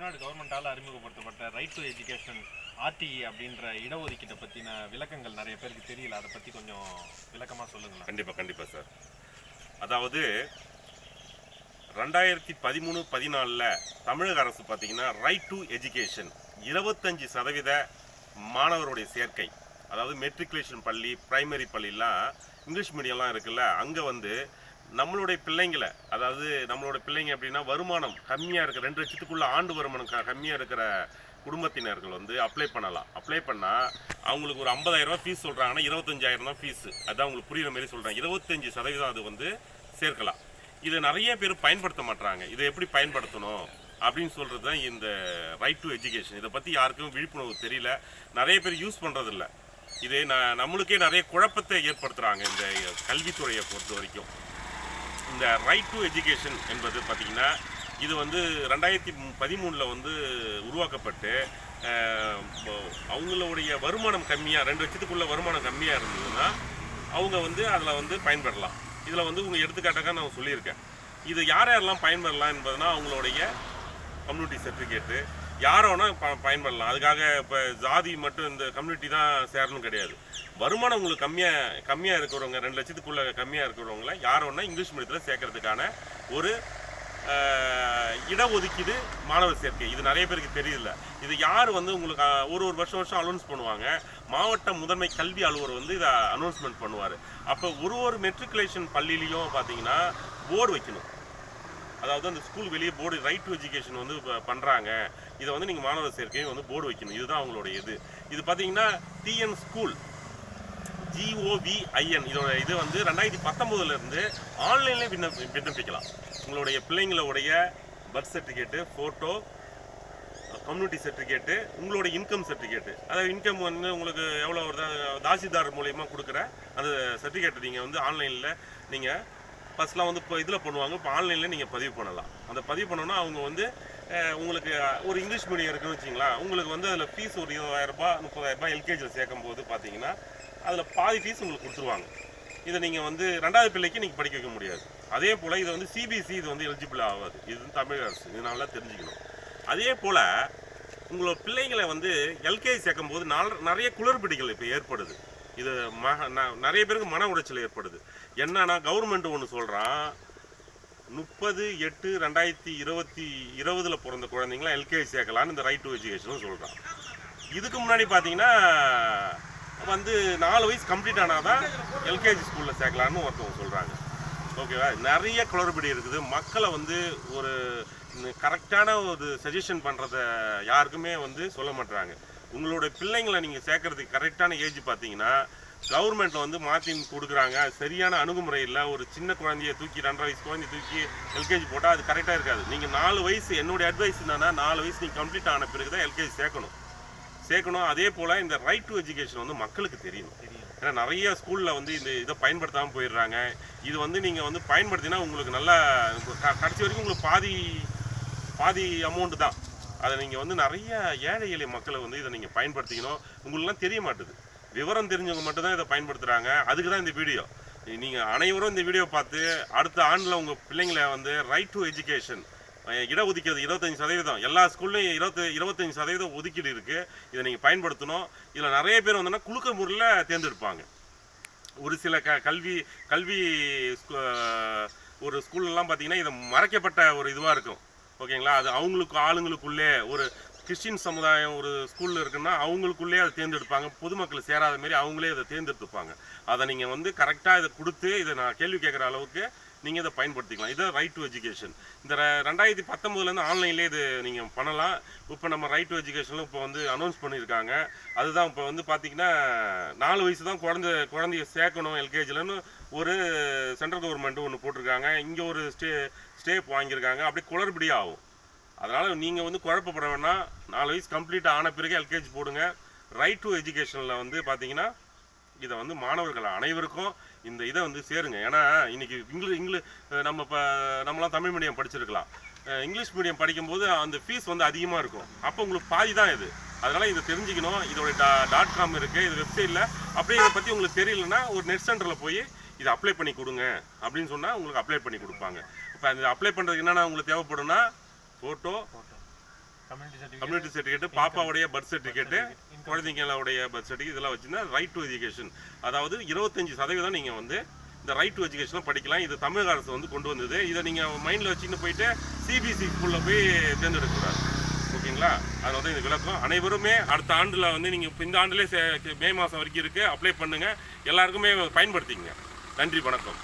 தமிழ்நாடு கவர்மெண்டால் அறிமுகப்படுத்தப்பட்ட right to education RTE அப்படின்ற இடஒதுக்கீட்டை பற்றின விளக்கங்கள் நிறைய பேருக்கு தெரியல. அதை பற்றி கொஞ்சம் விளக்கமாக சொல்லுங்களேன். கண்டிப்பாக சார். அதாவது 2013-14 தமிழக அரசு பார்த்தீங்கன்னா ரைட் டு எஜுகேஷன் 25% மாணவருடைய சேர்க்கை, அதாவது மெட்ரிகுலேஷன் பள்ளி, பிரைமரி பள்ளிலாம் இங்கிலீஷ் மீடியம்லாம் இருக்குல்ல, அங்கே வந்து நம்மளுடைய பிள்ளைங்களை, அதாவது நம்மளோட பிள்ளைங்க அப்படின்னா வருமானம் கம்மியாக இருக்கிற 2 லட்சத்துக்குள்ள ஆண்டு வருமானம் கம்மியாக இருக்கிற குடும்பத்தினர்கள் வந்து அப்ளை பண்ணலாம். அப்ளை பண்ணால் அவங்களுக்கு ஒரு 50,000 ரூபா ஃபீஸ் சொல்கிறாங்கன்னா 25,000 தான் ஃபீஸு. அதான் உங்களுக்கு புரிகிற மாதிரி சொல்கிறாங்க. 25% அது வந்து சேர்க்கலாம். இதை நிறைய பேர் பயன்படுத்த மாட்டாங்க. இதை எப்படி பயன்படுத்தணும் அப்படின்னு சொல்கிறது தான் இந்த ரைட் டு எஜுகேஷன். இதை பற்றி யாருக்கும் விழிப்புணர்வு தெரியல, நிறைய பேர் யூஸ் பண்ணுறதில்ல. இது நம்மளுக்கே நிறைய குழப்பத்தை ஏற்படுத்துகிறாங்க இந்த கல்வித்துறையை பொறுத்த வரைக்கும். இந்த ரைட் டு எஜுகேஷன் என்பது பார்த்திங்கன்னா இது வந்து 2013 வந்து உருவாக்கப்பட்டு அவங்களுடைய வருமானம் கம்மியாக 2 லட்சத்துக்குள்ள வருமானம் கம்மியாக இருந்ததுன்னா அவங்க வந்து அதில் வந்து பயன்பெறலாம். இதில் வந்து உங்கள் எடுத்துக்காட்டாக நான் சொல்லியிருக்கேன். இது யாரெல்லாம் பயன்பெறலாம் என்பதுனா அவங்களுடைய கம்யூனிட்டி சர்டிஃபிகேட்டு யாரோனா பயன்படலாம். அதுக்காக இப்போ ஜாதி மட்டும் இந்த கம்யூனிட்டி தான் சேரணும் கிடையாது. வருமானம் உங்களுக்கு கம்மியாக இருக்கிறவங்க 2 லட்சத்துக்குள்ளே கம்மியாக இருக்கிறவங்கள யாரோன்னா இங்கிலீஷ் மீடியத்தில் சேர்க்கறதுக்கான ஒரு இடஒதுக்கீடு மாணவர் சேர்க்கை. இது நிறைய பேருக்கு தெரியல. இது யார் வந்து உங்களுக்கு ஒரு வருஷம் அனௌன்ஸ் பண்ணுவாங்க. மாவட்ட முதன்மை கல்வி அலுவலர் வந்து இதை அனௌன்ஸ்மெண்ட் பண்ணுவார். அப்போ ஒரு மெட்ரிகுலேஷன் பள்ளியிலையும் பார்த்தீங்கன்னா போர்டு வைக்கணும். அதாவது அந்த ஸ்கூல் வெளியே போர்டு ரைட் டு எஜுகேஷன் வந்து பண்ணுறாங்க. இதை வந்து நீங்கள் மாணவர் சேர்க்கையும் வந்து போர்டு வைக்கணும். இதுதான் அவங்களுடைய இது பார்த்தீங்கன்னா டிஎன் ஸ்கூல் GOVIN இதோட இது வந்து 2019 ஆன்லைன்லேயே விண்ணப்பிக்கலாம். உங்களுடைய பிள்ளைங்களுடைய birth certificate, photo, community certificate, உங்களுடைய இன்கம் சர்டிஃபிகேட்டு, அதாவது இன்கம் வந்து உங்களுக்கு எவ்வளோ தாசில்தார் மூலயமா கொடுக்குற அந்த சர்டிஃபிகேட்டை நீங்கள் வந்து ஆன்லைனில் நீங்கள் ஃபஸ்ட்லாம் வந்து இப்போ இதில் பண்ணுவாங்க. இப்போ ஆன்லைனில் நீங்கள் பதிவு பண்ணலாம். அந்த பதிவு பண்ணோன்னா அவங்க வந்து உங்களுக்கு ஒரு இங்கிலீஷ் மீடியம் இருக்குன்னு வச்சிங்களா, உங்களுக்கு வந்து அதில் ஃபீஸ் ஒரு 20,000 ரூபா 30,000 எல்கேஜியில் சேர்க்கும் போது பார்த்தீங்கன்னா அதில் பாதி ஃபீஸ் உங்களுக்கு கொடுத்துருவாங்க. இதை நீங்கள் வந்து 2வது பிள்ளைக்கு நீங்கள் படிக்க வைக்க முடியாது. அதே போல் இதை வந்து CBSE இது வந்து எலிஜிபிள் ஆகாது. இது வந்து தமிழக அரசு, இது நல்லா தெரிஞ்சுக்கணும். அதே போல் உங்களோட பிள்ளைங்களை வந்து எல்கேஜி சேர்க்கும் போது நிறைய குளறுபடிகள் இப்போ ஏற்படுது. இது நிறைய பேருக்கு மன உளைச்சல் ஏற்படுது. என்னன்னா கவர்மெண்ட் ஒன்று சொல்கிறான், 30/8/2020 பிறந்த குழந்தைங்களாம் எல்கேஜி சேர்க்கலான்னு இந்த ரைட் டு எஜுகேஷனும் சொல்கிறான். இதுக்கு முன்னாடி பார்த்தீங்கன்னா வந்து 4 வயசு கம்ப்ளீட் ஆனால் தான் எல்கேஜி ஸ்கூலில் சேர்க்கலான்னு ஒருத்தவங்க சொல்கிறாங்க. ஓகேவா? நிறைய குளறுபடி இருக்குது. மக்களை வந்து ஒரு கரெக்டான ஒரு சஜஷன் பண்ணுறத யாருக்குமே வந்து சொல்ல மாட்டுறாங்க. உங்களோட பிள்ளைங்களை நீங்கள் சேர்க்கறதுக்கு கரெக்டான ஏஜ் பார்த்தீங்கன்னா கவர்மெண்ட்டில் வந்து மாற்றி கொடுக்குறாங்க. சரியான அணுகுமுறை இல்லை. ஒரு சின்ன குழந்தைய தூக்கி 2.5 வயசு குழந்தைய தூக்கி எல்கேஜி போட்டால் அது கரெக்டாக இருக்காது. நீங்கள் 4 வயசு, என்னுடைய அட்வைஸ் என்னன்னா 4 வயசு நீங்கள் கம்ப்ளீட் ஆன பிறகு தான் எல்கேஜி சேர்க்கணும். அதே போல் இந்த ரைட் டு எஜுகேஷன் வந்து மக்களுக்கு தெரியணும். ஏன்னா நிறைய ஸ்கூலில் வந்து இதை பயன்படுத்தாமல் போயிடுறாங்க. இது வந்து நீங்கள் வந்து பயன்படுத்தினா உங்களுக்கு நல்லா கடைசி வரைக்கும் உங்களுக்கு பாதி அமௌண்ட்டு தான். அதை நீங்கள் வந்து நிறைய ஏழை எளிய மக்களை வந்து இதை நீங்கள் பயன்படுத்திக்கணும். உங்களுக்குலாம் தெரிய மாட்டுது. விவரம் தெரிஞ்சவங்க மட்டும்தான் இதை பயன்படுத்துகிறாங்க. அதுக்கு தான் இந்த வீடியோ. நீங்கள் அனைவரும் இந்த வீடியோ பார்த்து அடுத்த ஆண்டில் உங்கள் பிள்ளைங்களை வந்து ரைட் டு எஜுகேஷன் இடஒதுக்கீடு 25%, எல்லா ஸ்கூல்லையும் 25% ஒதுக்கீடு இருக்குது. இதை நீங்கள் பயன்படுத்தணும். இதில் நிறைய பேர் வந்தோன்னா குலுக்க முறையில் தேர்ந்தெடுப்பாங்க. ஒரு சில கல்வி ஒரு ஸ்கூல்லலாம் பார்த்தீங்கன்னா இதை மறைக்கப்பட்ட ஒரு இதுவாக இருக்கும். ஓகேங்களா? அது ஆளுங்களுக்குள்ளே ஒரு கிறிஸ்டின் சமுதாயம் ஒரு ஸ்கூலில் இருக்குன்னா அவங்களுக்குள்ளே அதை தேர்ந்தெடுப்பாங்க. பொதுமக்கள் சேராத மாரி அவங்களே அதை தேர்ந்தெடுத்துப்பாங்க. அதை நீங்கள் வந்து கரெக்டாக இதை கொடுத்து இதை நான் கேள்வி கேட்குற அளவுக்கு நீங்கள் இதை பயன்படுத்திக்கலாம். இதை ரைட் டு எஜுகேஷன். இந்த 2019 ஆன்லைன்லேயே இது நீங்கள் பண்ணலாம். இப்போ நம்ம ரைட் டு எஜுகேஷனில் இப்போ வந்து அனௌன்ஸ் பண்ணியிருக்காங்க. அதுதான் இப்போ வந்து பார்த்தீங்கன்னா 4 வயசு தான் குழந்தைய சேர்க்கணும் எல்கேஜிலன்னு ஒரு சென்ட்ரல் கவர்மெண்ட் ஒன்று போட்டிருக்காங்க. இங்கே ஒரு ஸ்டேப் வாங்கியிருக்காங்க. அப்படியே குளறுபடி ஆகும். அதனால் நீங்கள் வந்து குழப்பப்பட வேணாம். 4 வயசு கம்ப்ளீட் ஆன பிறகு எல்கேஜி போடுங்க. ரைட் டு எஜுகேஷனில் வந்து பார்த்தீங்கன்னா இதை வந்து மாணவர்கள் அனைவருக்கும் இந்த இதை வந்து சேருங்க. ஏன்னா இன்றைக்கி நம்மளாம் தமிழ் மீடியம் படிச்சிருக்கலாம். இங்கிலீஷ் மீடியம் படிக்கும்போது அந்த ஃபீஸ் வந்து அதிகமாக இருக்கும். அப்போ உங்களுக்கு பாதி தான் இது. அதனால் இதை தெரிஞ்சுக்கணும். இதோட .com இருக்குது, இது வெப்சைட்டில். அப்படியே இதை பற்றி உங்களுக்கு தெரியலன்னா ஒரு நெட் சென்டரில் போய் இதை அப்ளை பண்ணி கொடுங்க அப்படின்னு சொன்னால் உங்களுக்கு அப்ளை பண்ணி கொடுப்பாங்க. இப்போ அந்த அப்ளை பண்ணுறதுக்கு என்னென்ன உங்களுக்கு தேவைப்படும்னா ஃபோட்டோ, கம்யூனிட்டி சர்டிஃபிகேட், பாப்பாவுடைய பர்த் சர்டிஃபிகேட்டு, குழந்தைங்களுடைய பர்த் சர்டிஃபிகேட் இதெல்லாம் வச்சுன்னா ரைட் டு எஜுகேஷன், அதாவது 25% நீங்கள் வந்து இந்த ரைட் டு எஜுகேஷனும் படிக்கலாம். இது தமிழக அரசு வந்து கொண்டு வந்தது. இதை நீங்கள் மைண்டில் வச்சுன்னு போயிட்டு சிபிஎஸ்சி ஸ்கூலில் போய் தேர்ந்தெடுக்கக்கூடாது. ஓகேங்களா? அது வந்து இந்த விளக்கம். அனைவருமே அடுத்த ஆண்டில் வந்து நீங்கள் இந்த ஆண்டுலேயே மே மாதம் வரைக்கும் இருக்குது, அப்ளை பண்ணுங்கள், எல்லாருக்குமே பயன்படுத்திங்க. நன்றி, வணக்கம்.